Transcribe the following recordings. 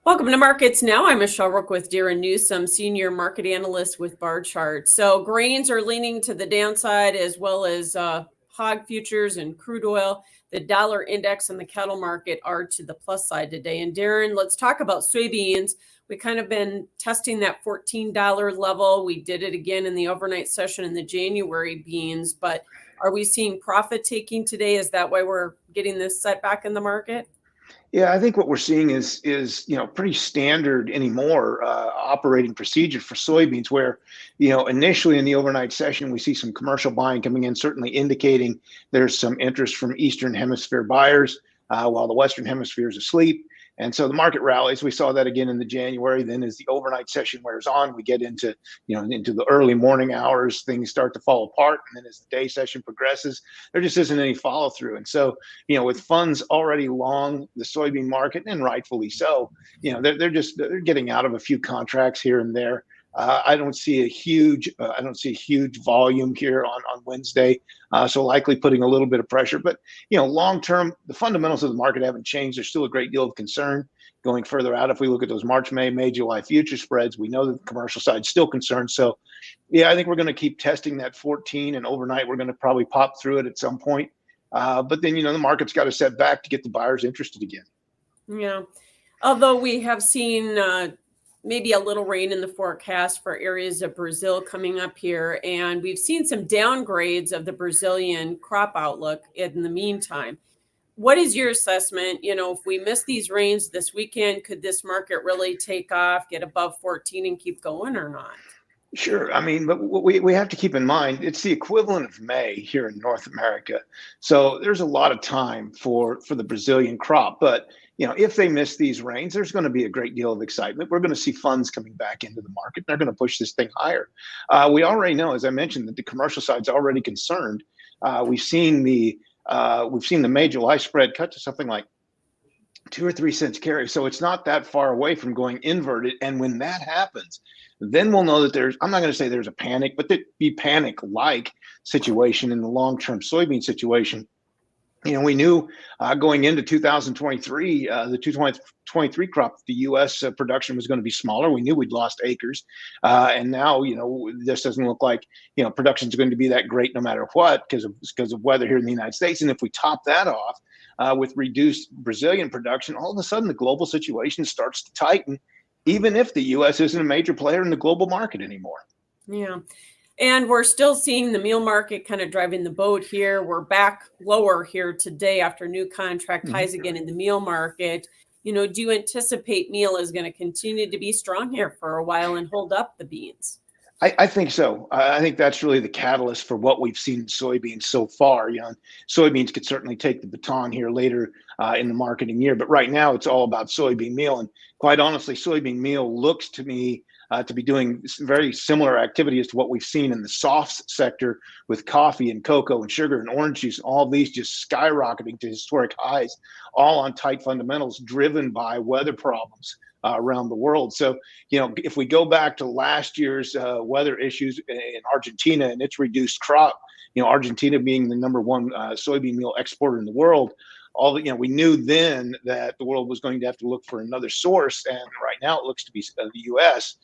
Welcome to Markets Now. I'm Michelle Rook with Darin Newsom, Senior Market Analyst with Barchart. So grains are leaning to the downside as well as hog futures and crude oil. The dollar index and the cattle market are to the plus side today. And Darin, let's talk about soybeans. We kind of been testing that $14 level. We did it again in the overnight session in the January beans, but are we seeing profit taking today? Is that why we're getting this setback in the market? Yeah, I think what we're seeing is pretty standard anymore operating procedure for soybeans, where initially in the overnight session we see some commercial buying coming in, certainly indicating there's some interest from Eastern Hemisphere buyers while the Western Hemisphere is asleep. And so the market rallies. We saw that again in the January. Then as the overnight session wears on, we get into the early morning hours, things start to fall apart. And then as the day session progresses, there just isn't any follow through. And so, with funds already long the soybean market, and rightfully so, they're getting out of a few contracts here and there. I don't see a huge volume here on Wednesday, so likely putting a little bit of pressure. But long term, the fundamentals of the market haven't changed. There's still a great deal of concern going further out. If we look at those March, May, July future spreads, we know that the commercial side is still concerned. So, yeah, I think we're going to keep testing that 14, and overnight we're going to probably pop through it at some point. But then the market's got to set back to get the buyers interested again. Yeah, although we have seen maybe a little rain in the forecast for areas of Brazil coming up here. And we've seen some downgrades of the Brazilian crop outlook in the meantime. What is your assessment? If we miss these rains this weekend, could this market really take off, get above 14 and keep going or not? Sure. I mean, but we have to keep in mind, it's the equivalent of May here in North America. So there's a lot of time for the Brazilian crop. But if they miss these rains, there's going to be a great deal of excitement. We're going to see funds coming back into the market. They're going to push this thing higher. We already know, as I mentioned, that the commercial side's already concerned. We've seen the May July spread cut to something like 2 or 3 cents carry. So it's not that far away from going inverted. And when that happens, then we'll know that I'm not going to say there's a panic, but there'd be panic-like situation in the long-term soybean situation. We knew going into 2023, the 2023 crop, the U.S. Production was going to be smaller. We knew we'd lost acres. And now, this doesn't look like, production is going to be that great no matter what because of weather here in the United States. And if we top that off with reduced Brazilian production, all of a sudden the global situation starts to tighten, even if the U.S. isn't a major player in the global market anymore. Yeah. And we're still seeing the meal market kind of driving the boat here. We're back lower here today after new contract highs again in the meal market. Do you anticipate meal is going to continue to be strong here for a while and hold up the beans? I think so. I think that's really the catalyst for what we've seen in soybeans so far. Soybeans could certainly take the baton here later in the marketing year, but right now it's all about soybean meal. And quite honestly, soybean meal looks to me to be doing very similar activity as to what we've seen in the softs sector with coffee and cocoa and sugar and orange juice, all of these just skyrocketing to historic highs, all on tight fundamentals driven by weather problems around the world. So, if we go back to last year's weather issues in Argentina and its reduced crop, Argentina being the number one soybean meal exporter in the world, we knew then that the world was going to have to look for another source, and right now it looks to be the U.S.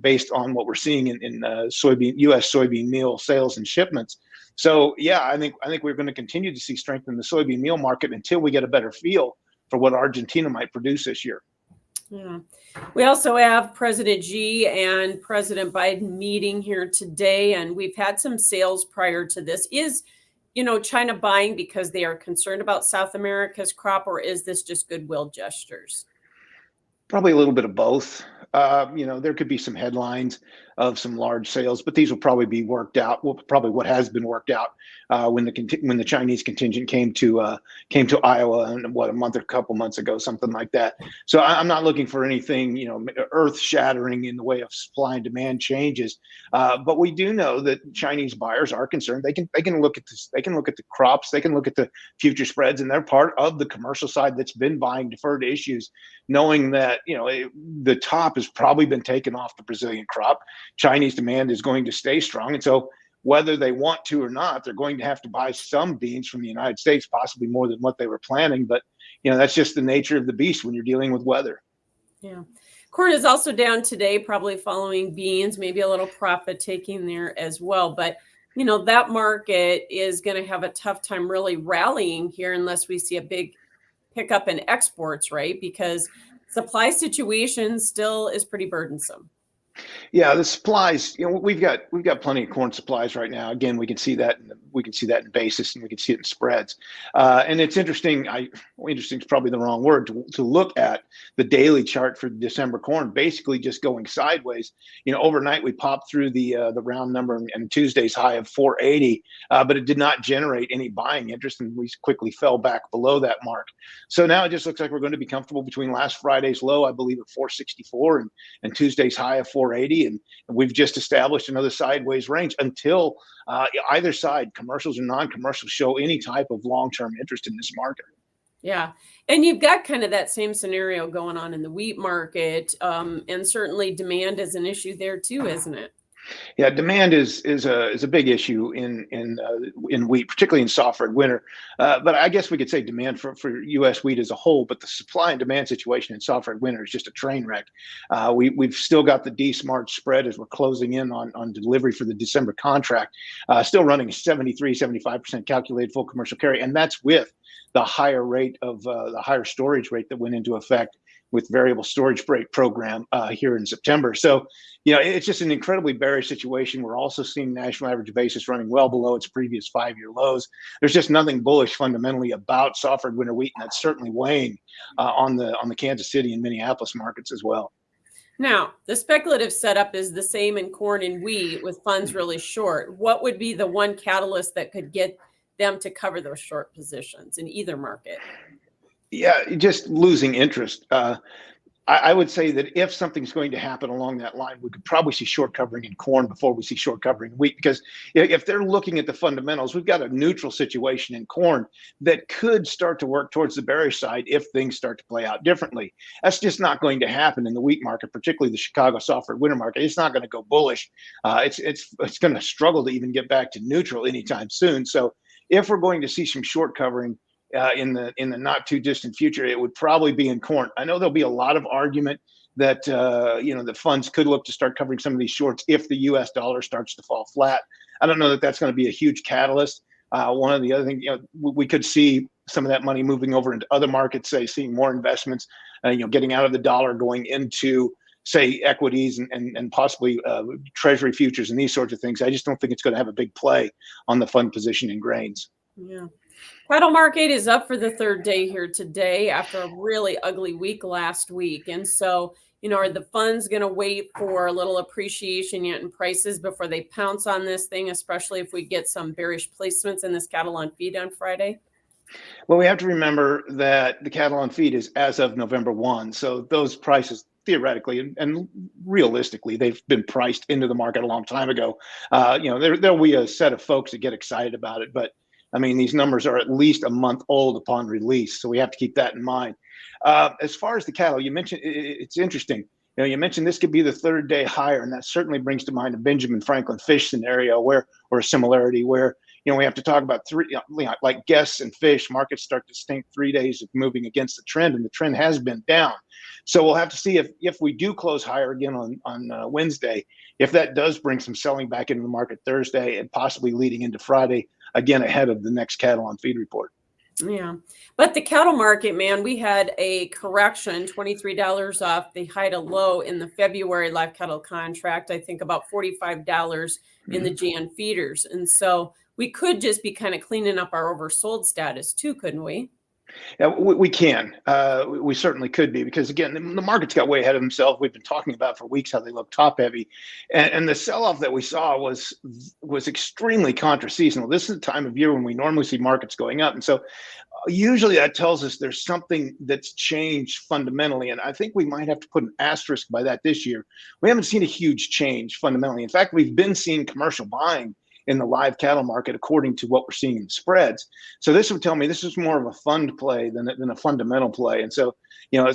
Based on what we're seeing in U.S. soybean meal sales and shipments. So yeah, I think we're going to continue to see strength in the soybean meal market until we get a better feel for what Argentina might produce this year. Yeah. We also have President Xi and President Biden meeting here today, and we've had some sales prior to this. Is China buying because they are concerned about South America's crop, or is this just goodwill gestures? Probably a little bit of both. There could be some headlines of some large sales, but these will probably be worked out. Well, probably what has been worked out when the Chinese contingent came to Iowa, and a couple months ago, something like that. So I'm not looking for anything earth shattering in the way of supply and demand changes. But we do know that Chinese buyers are concerned. They can look at this. They can look at the crops. They can look at the future spreads, and they're part of the commercial side that's been buying deferred issues, knowing that the top has probably been taken off the Brazilian crop. Chinese demand is going to stay strong. And so whether they want to or not, they're going to have to buy some beans from the United States, possibly more than what they were planning. But, that's just the nature of the beast when you're dealing with weather. Yeah. Corn is also down today, probably following beans, maybe a little profit taking there as well. But, that market is going to have a tough time really rallying here unless we see a big pickup in exports, right? Because supply situation still is pretty burdensome. Yeah, the supplies. We've got plenty of corn supplies right now. Again, we can see that in basis, and we can see it in spreads. And it's interesting. Interesting is probably the wrong word to look at the daily chart for December corn, basically just going sideways. Overnight we popped through the round number and Tuesday's high of 480, but it did not generate any buying interest, and we quickly fell back below that mark. So now it just looks like we're going to be comfortable between last Friday's low, I believe, at 464, and Tuesday's high of 480. And we've just established another sideways range until either side, commercials or non-commercials, show any type of long-term interest in this market. Yeah. And you've got kind of that same scenario going on in the wheat market. And certainly demand is an issue there too, isn't it? Yeah, demand is a big issue in wheat, particularly in soft red winter. But I guess we could say demand for U.S. wheat as a whole. But the supply and demand situation in soft red winter is just a train wreck. We've still got the D-Smart spread as we're closing in on delivery for the December contract, still running 75% calculated full commercial carry, and that's with the higher rate of the higher storage rate that went into effect with variable storage rate program here in September. So, it's just an incredibly bearish situation. We're also seeing national average basis running well below its previous 5-year lows. There's just nothing bullish fundamentally about soft red winter wheat, and that's certainly weighing on the Kansas City and Minneapolis markets as well. Now, the speculative setup is the same in corn and wheat with funds really short. What would be the one catalyst that could get them to cover those short positions in either market? Yeah, just losing interest. I would say that if something's going to happen along that line, we could probably see short covering in corn before we see short covering in wheat. Because if they're looking at the fundamentals, we've got a neutral situation in corn that could start to work towards the bearish side if things start to play out differently. That's just not going to happen in the wheat market, particularly the Chicago soft red winter market. It's not going to go bullish. It's going to struggle to even get back to neutral anytime soon. So if we're going to see some short covering in the not too distant future, it would probably be in corn. I know there'll be a lot of argument that the funds could look to start covering some of these shorts if the U.S. dollar starts to fall flat. I don't know that that's going to be a huge catalyst. One of the other things, we could see some of that money moving over into other markets, say seeing more investments, getting out of the dollar, going into say equities and possibly treasury futures and these sorts of things. I just don't think it's going to have a big play on the fund position in grains. Yeah. Cattle market is up for the third day here today after a really ugly week last week. And so, are the funds going to wait for a little appreciation yet in prices before they pounce on this thing, especially if we get some bearish placements in this cattle on feed on Friday? Well, we have to remember that the cattle on feed is as of November 1. So those prices theoretically and realistically, they've been priced into the market a long time ago. There'll be a set of folks that get excited about it, but I mean, these numbers are at least a month old upon release, so we have to keep that in mind. As far as the cattle, you mentioned it's interesting. You mentioned this could be the third day higher, and that certainly brings to mind a Benjamin Franklin fish scenario or a similarity where we have to talk about three, like guests and fish markets start to stink 3 days of moving against the trend, and the trend has been down. So we'll have to see if we do close higher again on Wednesday, if that does bring some selling back into the market Thursday and possibly leading into Friday, again ahead of the next cattle on feed report. Yeah. But the cattle market, man, we had a correction, $23 off the high to low in the February live cattle contract. I think about $45 in the Jan feeders. And so we could just be kind of cleaning up our oversold status too, couldn't we? Yeah, we can. We certainly could be, because again, the market's got way ahead of himself. We've been talking about for weeks how they look top heavy, and the sell-off that we saw was extremely contra-seasonal. This is the time of year when we normally see markets going up, and so usually that tells us there's something that's changed fundamentally. And I think we might have to put an asterisk by that this year. We haven't seen a huge change fundamentally. In fact, we've been seeing commercial buying in the live cattle market according to what we're seeing in the spreads. So this would tell me this is more of a fund play than a fundamental play. And so,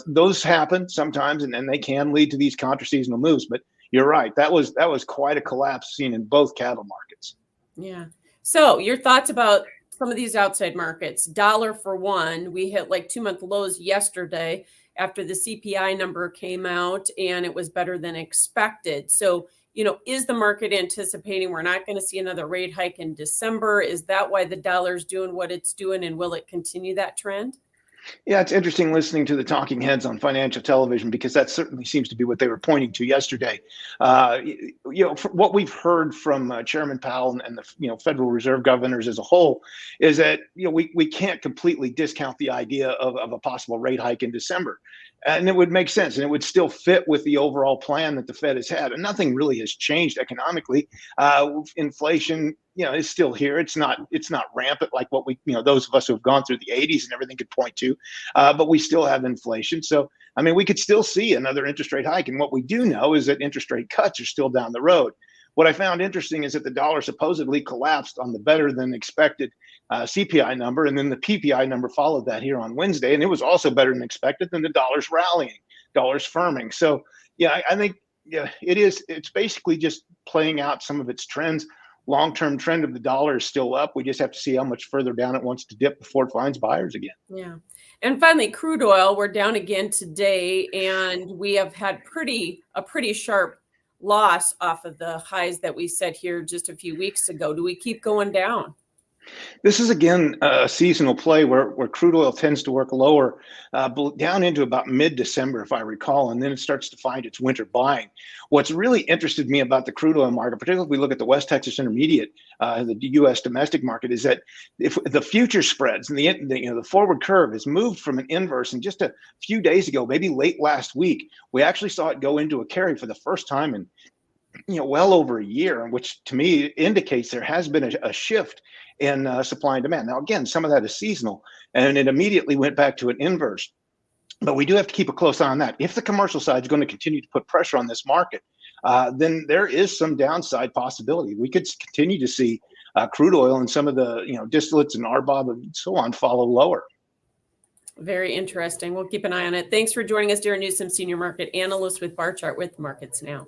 those happen sometimes, and they can lead to these contra-seasonal moves. But you're right, that was quite a collapse seen in both cattle markets. Yeah. So your thoughts about some of these outside markets. Dollar for one, we hit like 2-month lows yesterday after the CPI number came out, and it was better than expected. So, is the market anticipating we're not going to see another rate hike in December? Is that why the dollar's doing what it's doing, and will it continue that trend? Yeah, it's interesting listening to the talking heads on financial television because that certainly seems to be what they were pointing to yesterday. What we've heard from Chairman Powell and the Federal Reserve governors as a whole is that we can't completely discount the idea of a possible rate hike in December, and it would make sense and it would still fit with the overall plan that the Fed has had. And nothing really has changed economically. Inflation, is still here. It's not rampant like what those of us who have gone through the 80s and everything could point to, but we still have inflation. So, we could still see another interest rate hike. And what we do know is that interest rate cuts are still down the road. What I found interesting is that the dollar supposedly collapsed on the better than expected CPI number, and then the PPI number followed that here on Wednesday, and it was also better than expected. Then the dollar's rallying, dollar's firming. So, I think it's basically just playing out some of its trends. Long-term trend of the dollar is still up. We just have to see how much further down it wants to dip before it finds buyers again. Yeah. And finally, crude oil, we're down again today, and we have had a pretty sharp loss off of the highs that we set here just a few weeks ago. Do we keep going down? This is, again, a seasonal play where crude oil tends to work lower down into about mid-December, if I recall, and then it starts to find its winter buying. What's really interested me about the crude oil market, particularly if we look at the West Texas Intermediate, the U.S. domestic market, is that if the future spreads and the forward curve has moved from an inverse, and just a few days ago, maybe late last week, we actually saw it go into a carry for the first time in well over a year, which to me indicates there has been a shift in supply and demand. Now, again, some of that is seasonal, and it immediately went back to an inverse. But we do have to keep a close eye on that. If the commercial side is going to continue to put pressure on this market, then there is some downside possibility. We could continue to see crude oil and some of the distillates and RBOB and so on follow lower. Very interesting. We'll keep an eye on it. Thanks for joining us, Darin Newsom, Senior Market Analyst with Barchart with Markets Now.